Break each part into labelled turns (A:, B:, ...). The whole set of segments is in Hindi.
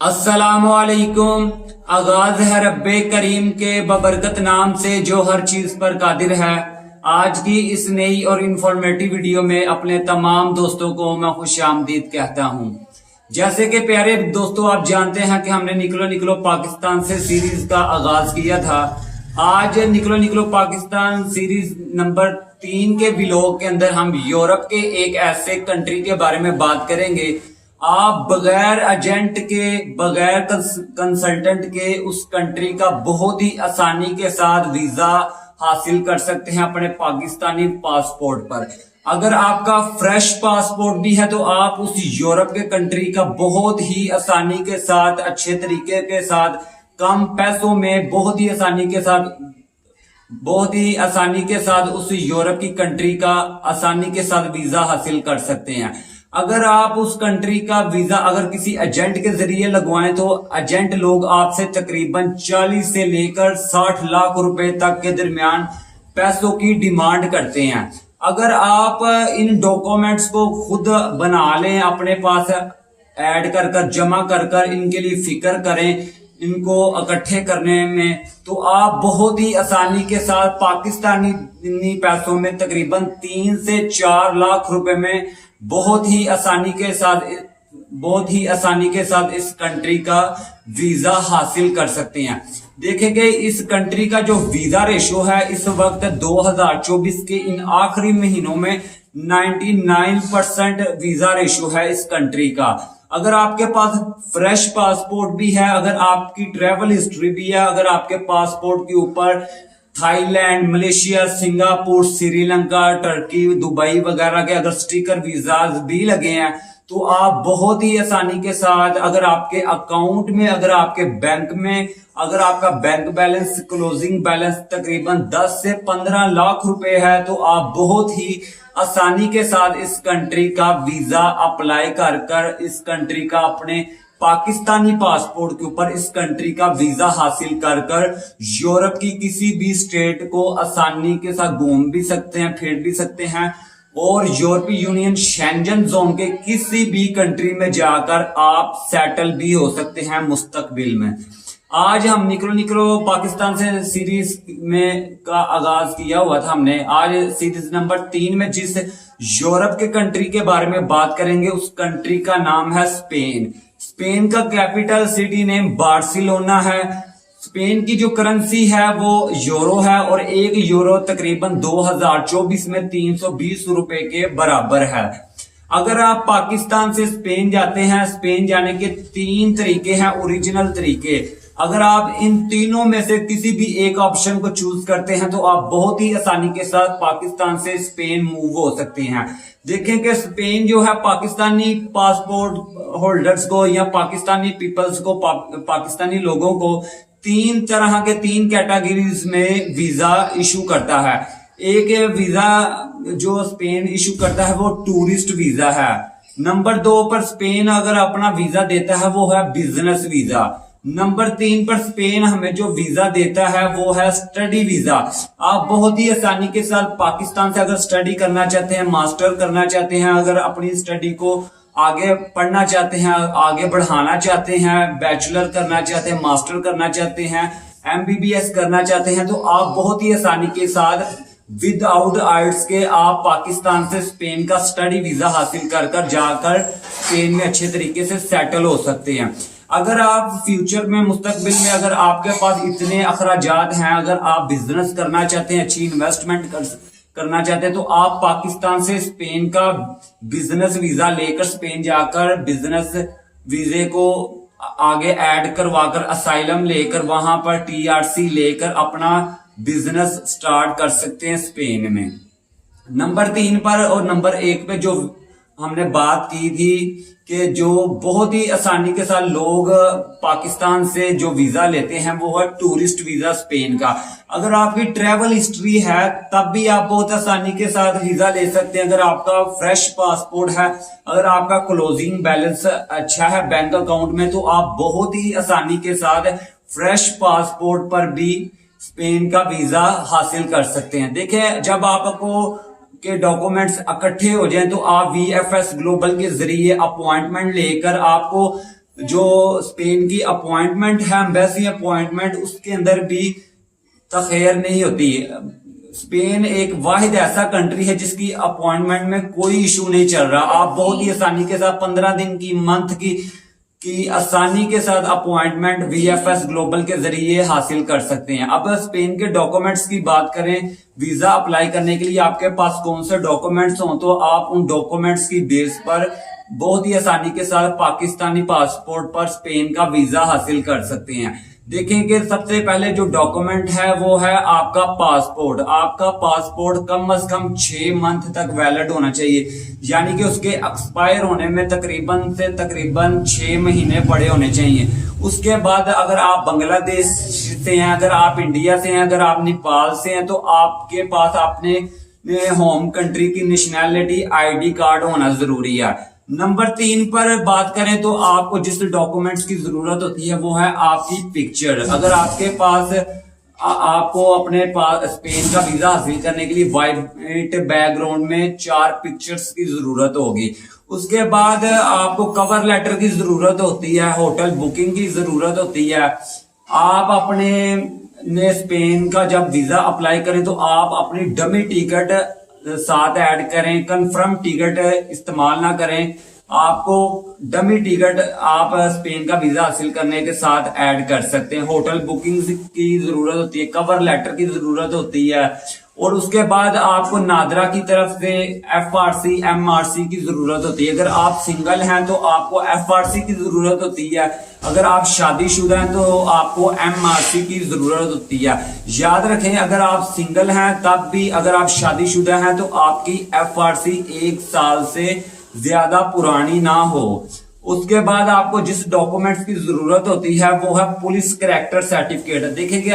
A: अस्सलामुअलैकुम। आगाज है रब्बे करीम के बबरकत नाम से जो हर चीज पर कादिर है। आज की इस नई और इंफॉर्मेटिव वीडियो में अपने तमाम दोस्तों को मैं खुशामदीद कहता हूँ। जैसे कि प्यारे दोस्तों, आप जानते हैं कि हमने निकलो निकलो पाकिस्तान से सीरीज का आगाज किया था। आज निकलो निकलो पाकिस्तान सीरीज नंबर 3 के व्लॉग के अंदर हम यूरोप के एक ऐसे कंट्री के बारे में बात करेंगे। आप बगैर एजेंट के, बगैर कंसल्टेंट के उस कंट्री का बहुत ही आसानी के साथ वीजा हासिल कर सकते हैं अपने पाकिस्तानी पासपोर्ट पर। अगर आपका फ्रेश पासपोर्ट भी है तो आप उस यूरोप के कंट्री का बहुत ही आसानी के साथ, अच्छे तरीके के साथ, कम पैसों में बहुत ही आसानी के साथ उस यूरोप की कंट्री का आसानी के साथ वीजा हासिल कर सकते हैं। अगर आप उस कंट्री का वीजा अगर किसी एजेंट के जरिए लगवाएं तो एजेंट लोग आपसे तकरीबन 40 से लेकर 60 लाख रुपए तक के दरमियान पैसों की डिमांड करते हैं। अगर आप इन डॉक्यूमेंट्स को खुद बना लें, अपने पास ऐड कर जमा कर इनके लिए फिक्र करें, इनको इकट्ठे करने में, तो आप बहुत ही आसानी के साथ पाकिस्तानी पैसों में तकरीबन 3 से 4 लाख रुपए में बहुत ही आसानी के साथ इस कंट्री का वीजा हासिल कर सकते हैं। देखेंगे इस कंट्री का जो वीजा रेशो है इस वक्त 2024 के इन आखिरी महीनों में 99% वीजा रेशो है इस कंट्री का। अगर आपके पास फ्रेश पासपोर्ट भी है, अगर आपकी ट्रेवल हिस्ट्री भी है, अगर आपके पासपोर्ट के ऊपर Thailand, Malaysia, Singapore, Sri Lanka, Turkey, Dubai वगैरह के अगर स्टिकर वीजाज भी लगे हैं तो आप बहुत ही आसानी के साथ, अगर आपके अकाउंट में, अगर आपके बैंक में, अगर आपका बैंक बैलेंस, क्लोजिंग बैलेंस तकरीबन 10 से 15 लाख रुपए है तो आप बहुत ही आसानी के साथ इस कंट्री का वीजा अप्लाई कर इस कंट्री का अपने पाकिस्तानी पासपोर्ट के ऊपर इस कंट्री का वीजा हासिल कर यूरोप की किसी भी स्टेट को आसानी के साथ घूम भी सकते हैं, फिर भी सकते हैं और यूरोपीय यूनियन शेंजन जोन के किसी भी कंट्री में जाकर आप सेटल भी हो सकते हैं मुस्तकबिल में। आज हम निकलो पाकिस्तान से सीरीज में का आगाज किया हुआ था हमने। आज सीरीज नंबर 3 में जिस यूरोप के कंट्री के बारे में बात करेंगे उस कंट्री का नाम है स्पेन। स्पेन का कैपिटल सिटी नेम बार्सिलोना है। स्पेन की जो करेंसी है वो यूरो है और 1 यूरो तकरीबन 2024 में 320 रुपए के बराबर है। अगर आप पाकिस्तान से स्पेन जाते हैं, स्पेन जाने के 3 तरीके हैं, ओरिजिनल तरीके। अगर आप इन तीनों में से किसी भी एक ऑप्शन को चूज करते हैं तो आप बहुत ही आसानी के साथ पाकिस्तान से स्पेन मूव हो सकते हैं। देखें कि स्पेन जो है पाकिस्तानी पासपोर्ट होल्डर्स को या पाकिस्तानी पीपल्स को, पाकिस्तानी लोगों को 3 तरह के 3 कैटेगरीज में वीजा इशू करता है। एक वीजा जो स्पेन इशू करता है वो टूरिस्ट वीजा है। नंबर 2 पर स्पेन अगर अपना वीजा देता है वो है बिजनेस वीजा। नंबर 3 पर स्पेन हमें जो वीजा देता है वो है स्टडी वीजा। आप बहुत ही आसानी के साथ पाकिस्तान से अगर स्टडी करना चाहते हैं, मास्टर करना चाहते हैं, अगर अपनी स्टडी को आगे पढ़ना चाहते हैं, आगे बढ़ाना चाहते हैं, बैचलर करना चाहते हैं, मास्टर करना चाहते हैं, MBBS करना चाहते हैं, तो आप बहुत ही आसानी के साथ विदाउट आइल्स के आप पाकिस्तान से स्पेन का स्टडी वीजा हासिल कर जाकर स्पेन में अच्छे तरीके से सेटल हो सकते हैं। अगर आप फ्यूचर में, मुस्तकबिल में, अगर आपके पास इतने अखराजात हैं, अगर आप बिजनेस करना चाहते हैं, अच्छी इन्वेस्टमेंट करना चाहते हैं तो आप पाकिस्तान से स्पेन का बिजनेस वीजा लेकर स्पेन जाकर बिजनेस वीजे को आगे ऐड करवाकर असाइलम लेकर वहां पर TRC लेकर अपना बिजनेस स्टार्ट कर सकते हैं स्पेन में। नंबर 3 पर और नंबर 1 पे जो हमने बात की थी कि जो बहुत ही आसानी के साथ लोग पाकिस्तान से जो वीजा लेते हैं वो है टूरिस्ट वीजा स्पेन का। अगर आपकी ट्रेवल हिस्ट्री है तब भी आप बहुत आसानी के साथ वीजा ले सकते हैं। अगर आपका फ्रेश पासपोर्ट है, अगर आपका क्लोजिंग बैलेंस अच्छा है बैंक अकाउंट में, तो आप बहुत ही आसानी के साथ फ्रेश पासपोर्ट पर भी स्पेन का वीजा हासिल कर सकते हैं। देखें, जब आपको के डॉक्यूमेंट्स इकट्ठे हो जाएं तो आप VFS ग्लोबल के जरिए अपॉइंटमेंट लेकर आपको जो स्पेन की अपॉइंटमेंट है, एम्बेसी अपॉइंटमेंट, उसके अंदर भी तखैर नहीं होती। स्पेन एक वाहिद ऐसा कंट्री है जिसकी अपॉइंटमेंट में कोई इशू नहीं चल रहा। आप बहुत ही आसानी के साथ 15 दिन की, मंथ की आसानी के साथ अपॉइंटमेंट वीएफएस ग्लोबल के जरिए हासिल कर सकते हैं। अब स्पेन के डॉक्यूमेंट्स की बात करें, वीजा अप्लाई करने के लिए आपके पास कौन से डॉक्यूमेंट्स हो, तो आप उन डॉक्यूमेंट्स की बेस पर बहुत ही आसानी के साथ पाकिस्तानी पासपोर्ट पर स्पेन का वीजा हासिल कर सकते हैं। देखेंगे सबसे पहले जो डॉक्यूमेंट है वो है आपका पासपोर्ट। आपका पासपोर्ट कम से कम 6 मंथ तक वैलिड होना चाहिए, यानी कि उसके एक्सपायर होने में तकरीबन 6 महीने पड़े होने चाहिए। उसके बाद अगर आप बांग्लादेश से हैं, अगर आप इंडिया से हैं, अगर आप नेपाल से हैं, तो आपके पास अपने होम कंट्री की नेशनैलिटी आईडी कार्ड होना जरूरी है। नंबर 3 पर बात करें तो आपको जिस डॉक्यूमेंट्स की जरूरत होती है वो है आपकी पिक्चर। अगर आपके पास आपको अपने पास स्पेन का वीजा हासिल करने के लिए वाइट बैकग्राउंड में 4 पिक्चर्स की जरूरत होगी। उसके बाद आपको कवर लेटर की जरूरत होती है, होटल बुकिंग की जरूरत होती है। आप अपने स्पेन का जब वीजा अप्लाई करें तो आप अपनी डमी टिकट साथ ऐड करें, कंफर्म टिकट इस्तेमाल ना करें। आपको डमी टिकट आप स्पेन का वीजा हासिल करने के साथ ऐड कर सकते हैं। होटल बुकिंग की जरूरत होती है, कवर लेटर की जरूरत होती है, और उसके बाद आपको नादरा की तरफ से एफआरसी एमआरसी की जरूरत होती है। अगर आप सिंगल हैं तो आपको एफआरसी की जरूरत होती है, अगर आप शादीशुदा हैं तो आपको एमआरसी की जरूरत होती है। याद रखें, अगर आप सिंगल हैं तब भी, अगर आप शादीशुदा हैं तो आपकी एफआरसी 1 साल से ज्यादा पुरानी ना हो। उसके बाद आपको जिस डॉक्यूमेंट्स की जरूरत होती है वो है पुलिस कैरेक्टर सर्टिफिकेट। देखेंगे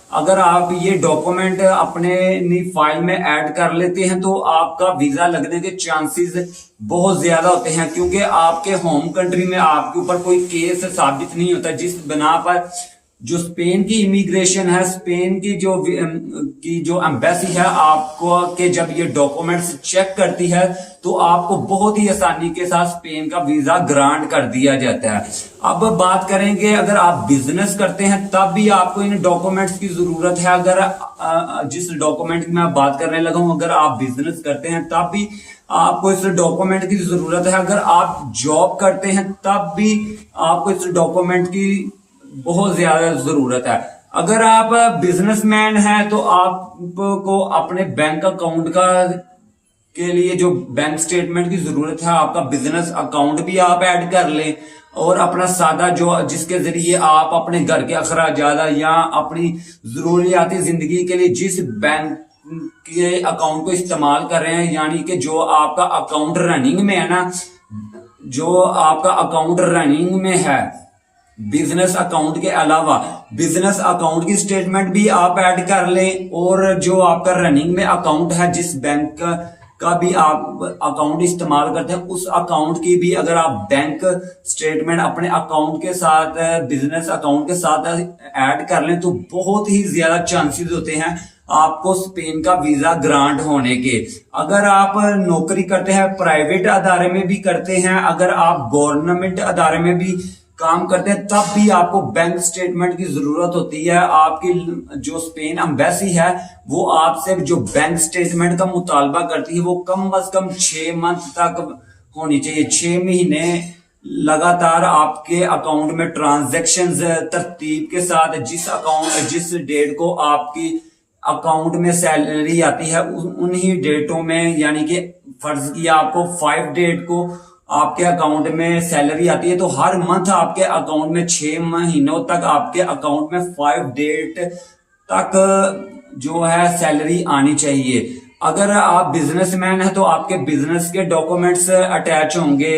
A: अगर आप ये डॉक्यूमेंट अपने फाइल में ऐड कर लेते हैं तो आपका वीजा लगने के चांसेस बहुत ज्यादा होते हैं, क्योंकि आपके होम कंट्री में आपके ऊपर कोई केस साबित नहीं होता, जिस बिना पर जो स्पेन की इमिग्रेशन है, स्पेन की जो एम्बेसी है, आपको के जब ये डॉक्यूमेंट्स चेक करती है तो आपको बहुत ही आसानी के साथ स्पेन का वीजा ग्रांट कर दिया जाता है। अब बात करेंगे, अगर आप बिजनेस करते हैं तब भी आपको इन डॉक्यूमेंट्स की जरूरत है। अगर जिस डॉक्यूमेंट की मैं बात करने लगा हूं, अगर आप बिजनेस करते हैं तब भी आपको इस डॉक्यूमेंट की जरूरत है। अगर आप जॉब करते हैं तब भी आपको इस डॉक्यूमेंट की बहुत ज्यादा जरूरत है। अगर आप बिजनेसमैन हैं तो आपको अपने बैंक अकाउंट के लिए जो बैंक स्टेटमेंट की जरूरत है, आपका बिजनेस अकाउंट भी आप ऐड कर लें, और अपना सादा जो जिसके जरिए आप अपने घर के अखराजात या अपनी जरूरियाती जिंदगी के लिए जिस बैंक के अकाउंट को इस्तेमाल कर रहे हैं, यानी कि जो आपका अकाउंट रनिंग में है ना, जो आपका अकाउंट रनिंग में है, बिजनेस अकाउंट के अलावा बिजनेस अकाउंट की स्टेटमेंट भी आप ऐड कर लें, और जो आपका रनिंग में अकाउंट है, जिस बैंक का भी आप अकाउंट इस्तेमाल करते हैं, उस अकाउंट की भी अगर आप बैंक स्टेटमेंट अपने अकाउंट के साथ, बिजनेस अकाउंट के साथ ऐड कर लें तो बहुत ही ज्यादा चांसेस होते हैं आपको स्पेन का वीजा ग्रांट होने के। अगर आप नौकरी करते हैं, प्राइवेट अदारे में भी करते हैं, अगर आप गवर्नमेंट अदारे में भी काम करते हैं, तब भी आपको बैंक स्टेटमेंट की जरूरत होती है। आपकी जो स्पेन एम्बेसी है वो आपसे जो बैंक स्टेटमेंट का मुतालबा करती है वो कम से कम 6 मंथ तक होनी चाहिए। 6 महीने लगातार आपके अकाउंट में ट्रांजैक्शंस तरतीब के साथ, जिस डेट को आपकी अकाउंट में सैलरी आती है उन्हीं डेटों में, यानी कि फर्ज किया आपको 5 डेट को आपके अकाउंट में सैलरी आती है, तो हर मंथ आपके अकाउंट में 6 महीनों तक आपके अकाउंट में 5 डेट तक जो है सैलरी आनी चाहिए। अगर आप बिजनेसमैन हैं तो आपके बिजनेस के डॉक्यूमेंट्स अटैच होंगे,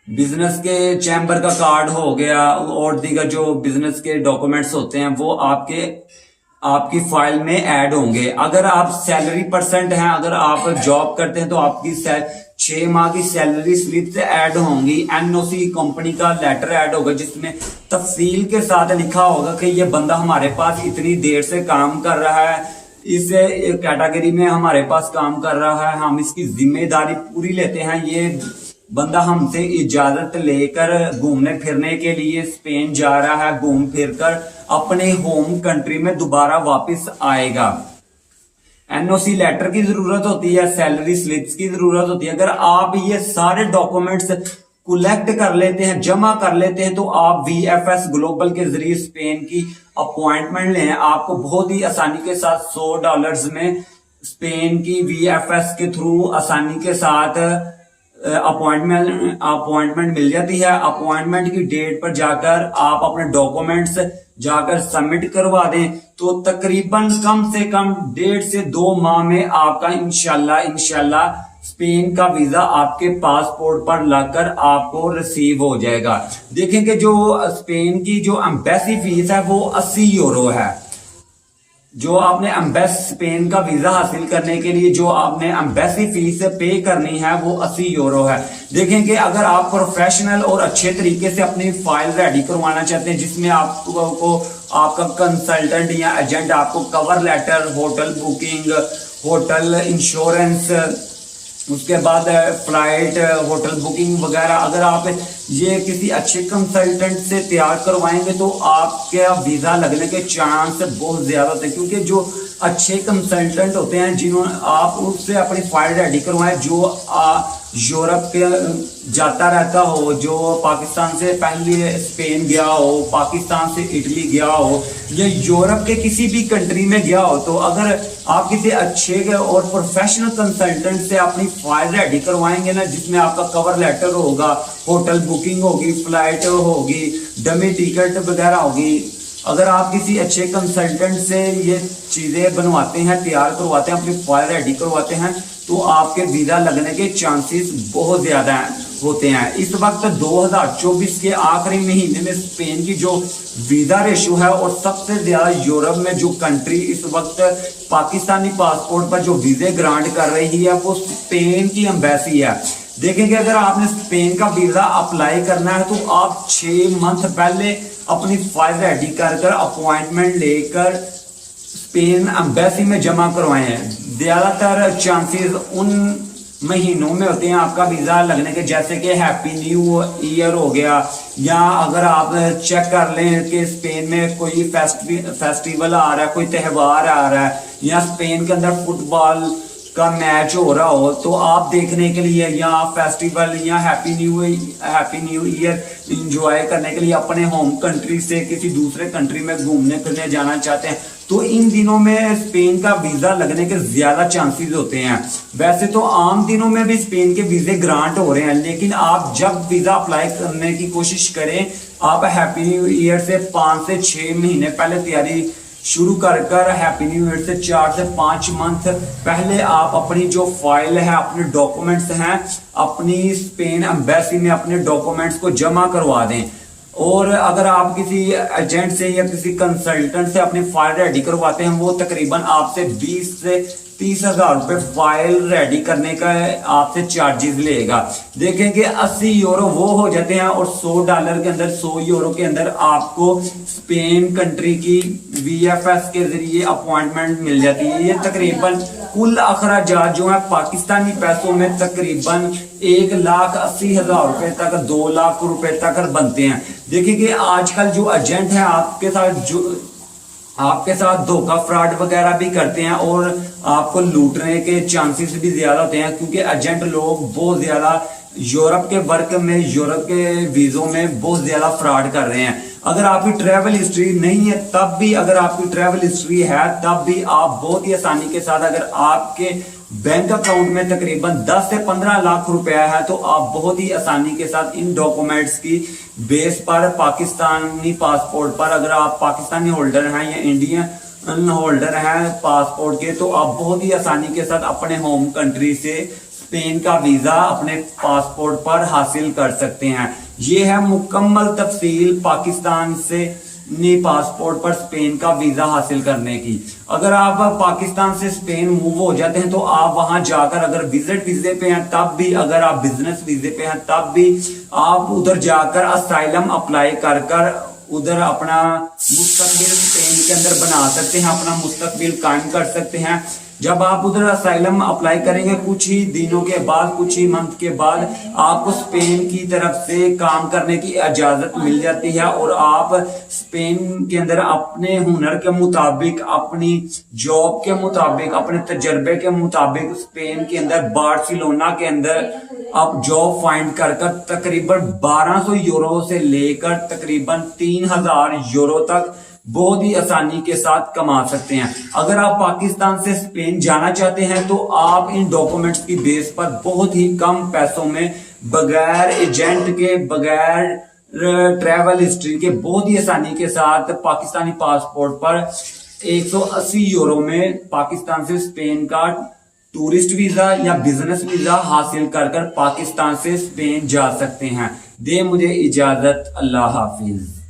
A: बिजनेस के चैम्बर का कार्ड हो गया, और दीगर जो बिजनेस के डॉक्यूमेंट्स होते हैं वो आपकी फाइल में ऐड होंगे। अगर आप सैलरी परसेंट हैं, अगर आप जॉब करते हैं तो आपकी 6 माह की सैलरी स्लिप से ऐड होंगी। एनओसी कंपनी का लेटर ऐड होगा जिसमें तफसील के साथ लिखा होगा कि ये बंदा हमारे पास इतनी देर से काम कर रहा है, इस कैटेगरी में हमारे पास काम कर रहा है, हम इसकी जिम्मेदारी पूरी लेते हैं, बंदा हमसे इजाजत लेकर घूमने फिरने के लिए स्पेन जा रहा है, घूम फिर कर अपने होम कंट्री में दोबारा वापस आएगा। एनओसी लेटर की जरूरत होती है, सैलरी स्लिप्स की जरूरत होती है। अगर आप ये सारे डॉक्यूमेंट्स कलेक्ट कर लेते हैं, जमा कर लेते हैं, तो आप वीएफएस ग्लोबल के जरिए स्पेन की अपॉइंटमेंट लें। आपको बहुत ही आसानी के साथ $100 में स्पेन की वीएफएस के थ्रू आसानी के साथ अपॉइंटमेंट मिल जाती है। अपॉइंटमेंट की डेट पर जाकर आप अपने डॉक्यूमेंट्स जाकर सबमिट करवा दें, तो तकरीबन कम से कम 1.5 से 2 माह में आपका इंशाल्लाह स्पेन का वीजा आपके पासपोर्ट पर लाकर आपको रिसीव हो जाएगा। देखें कि जो स्पेन की जो एम्बेसी फीस है वो 80 यूरो है। जो आपने स्पेन का वीजा हासिल करने के लिए जो आपने एम्बेसी फीस पे करनी है वो 80 यूरो है। देखें कि अगर आप प्रोफेशनल और अच्छे तरीके से अपनी फाइल रेडी करवाना चाहते हैं, जिसमें आपको आपका कंसल्टेंट या एजेंट आपको cover letter, hotel booking, hotel insurance, उसके बाद फ्लाइट, होटल बुकिंग वगैरह, अगर आप ये किसी अच्छे कंसल्टेंट से तैयार करवाएंगे तो आपके वीजा लगने के चांस बहुत ज्यादा होते हैं। क्योंकि जो अच्छे कंसल्टेंट होते हैं जिन्होंने आप उससे अपनी फाइल रेडी करवाएं, जो यूरोप के जाता रहता हो, जो पाकिस्तान से पहले स्पेन गया हो, पाकिस्तान से इटली गया हो, या यूरोप के किसी भी कंट्री में गया हो, तो अगर आप किसी अच्छे और प्रोफेशनल कंसल्टेंट से अपनी फाइल रेडी करवाएंगे ना, जिसमें आपका कवर लेटर होगा, होटल बुकिंग होगी, फ्लाइट होगी, डमी टिकट वगैरह होगी, अगर आप किसी अच्छे कंसल्टेंट से ये चीजें बनवाते हैं, तैयार करवाते हैं, अपनी फाइल रेडी करवाते हैं, तो आपके वीजा लगने के चांसेस बहुत ज्यादा होते हैं। इस वक्त 2024 के आखिरी महीने में स्पेन की जो वीजा रेशो है, और सबसे ज्यादा यूरोप में जो कंट्री इस वक्त पाकिस्तानी पासपोर्ट पर जो वीजे ग्रांट कर रही है वो स्पेन की एम्बेसी है। देखेंगे अगर आपने स्पेन का वीजा अप्लाई करना है तो आप 6 मंथ पहले अपनी फाइल रेडी कर अपॉइंटमेंट लेकर स्पेन एम्बेसी में जमा करवाए हैं। ज्यादातर चांसेस उन महीनों में होते हैं आपका वीजा लगने के, जैसे कि हैप्पी न्यू ईयर हो गया, या अगर आप चेक कर लें कि स्पेन में कोई फेस्टिवल आ रहा है, कोई त्यौहार आ रहा है, या स्पेन के अंदर फुटबॉल का मैच हो रहा हो, तो आप देखने के लिए या फेस्टिवल या हैप्पी न्यू ईयर एंजॉय करने के लिए अपने होम कंट्री से किसी दूसरे कंट्री में घूमने फिरने जाना चाहते हैं, तो इन दिनों में स्पेन का वीजा लगने के ज्यादा चांसेस होते हैं। वैसे तो आम दिनों में भी स्पेन के वीजे ग्रांट हो रहे हैं, लेकिन आप जब वीजा अप्लाई करने की कोशिश करें, आप हैप्पी न्यू ईयर से 5 से 6 महीने पहले तैयारी शुरू कर हैप्पी न्यू ईयर से 4 से 5 मंथ पहले आप अपनी जो फाइल है, अपने डॉक्यूमेंट्स हैं, अपनी स्पेन एम्बेसी में अपने डॉक्यूमेंट्स को जमा करवा दें। और अगर आप किसी एजेंट से या किसी कंसल्टेंट से अपनी फाइल रेडी करवाते हैं, वो तकरीबन आपसे 20 से 30 हजार रुपए फाइल रेडी करने का आपसे चार्जेस लेगा। देखेंगे 80 यूरो वो हो जाते हैं, और $100 के अंदर, 100 यूरो के अंदर आपको स्पेन कंट्री की वीएफएस के जरिए अपॉइंटमेंट मिल जाती है। ये तकरीबन कुल अखराजात जो है पाकिस्तानी पैसों में तकरीबन 1,80,000 रुपए तक, 2 लाख रुपए तक बनते हैं। देखिए कि आजकल जो एजेंट है आपके साथ धोखा फ्रॉड वगैरह भी करते हैं, और आपको लूटने के चांसेस भी ज्यादा होते हैं, क्योंकि एजेंट लोग बहुत ज्यादा यूरोप के वर्क में, यूरोप के वीजों में बहुत ज्यादा फ्रॉड कर रहे हैं। अगर आपकी ट्रैवल हिस्ट्री नहीं है तब भी, अगर आपकी ट्रैवल हिस्ट्री है तब भी आप बहुत ही आसानी के साथ, अगर आपके बैंक अकाउंट में तकरीबन 10 से 15 लाख रुपया है, तो आप बहुत ही आसानी के साथ इन डॉक्यूमेंट्स की बेस पर पाकिस्तानी पासपोर्ट पर, अगर आप पाकिस्तानी होल्डर हैं या इंडियन होल्डर हैं पासपोर्ट के, तो आप बहुत ही आसानी के साथ अपने होम कंट्री से स्पेन का वीजा अपने पासपोर्ट पर हासिल कर सकते हैं। ये है मुकम्मल तफसील पाकिस्तान से पासपोर्ट पर स्पेन का वीजा हासिल करने की। अगर आप पाकिस्तान से स्पेन मूव हो जाते हैं तो आप वहां जाकर, अगर विजिट वीजे पे हैं तब भी, अगर आप बिजनेस वीजे पे हैं तब भी, आप उधर जाकर असाइलम अप्लाई कर उधर अपना मुस्तकबिल स्पेन के अंदर बना सकते हैं, अपना मुस्तकबिल कायम कर सकते हैं। जब आप उधर असाइलम अप्लाई करेंगे कुछ ही दिनों के बाद, कुछ ही मंथ के बाद आपको स्पेन की तरफ से काम करने की इजाजत मिल जाती है और आप स्पेन के अंदर अपने हुनर के मुताबिक, अपनी जॉब के मुताबिक, अपने तजर्बे के मुताबिक स्पेन के अंदर बार्सिलोना के अंदर आप जॉब फाइंड कर तकरीबन 1200 यूरो से लेकर तकरीबन 3000 यूरो तक बहुत ही आसानी के साथ कमा सकते हैं। अगर आप पाकिस्तान से स्पेन जाना चाहते हैं तो आप इन डॉक्यूमेंट्स की बेस पर बहुत ही कम पैसों में, बगैर एजेंट के, बगैर ट्रैवल हिस्ट्री के, बहुत ही आसानी के साथ पाकिस्तानी पासपोर्ट पर 180 यूरो में पाकिस्तान से स्पेन का टूरिस्ट वीजा या बिजनेस वीजा हासिल कर पाकिस्तान से स्पेन जा सकते हैं। दे मुझे इजाजत, अल्लाह हाफिज।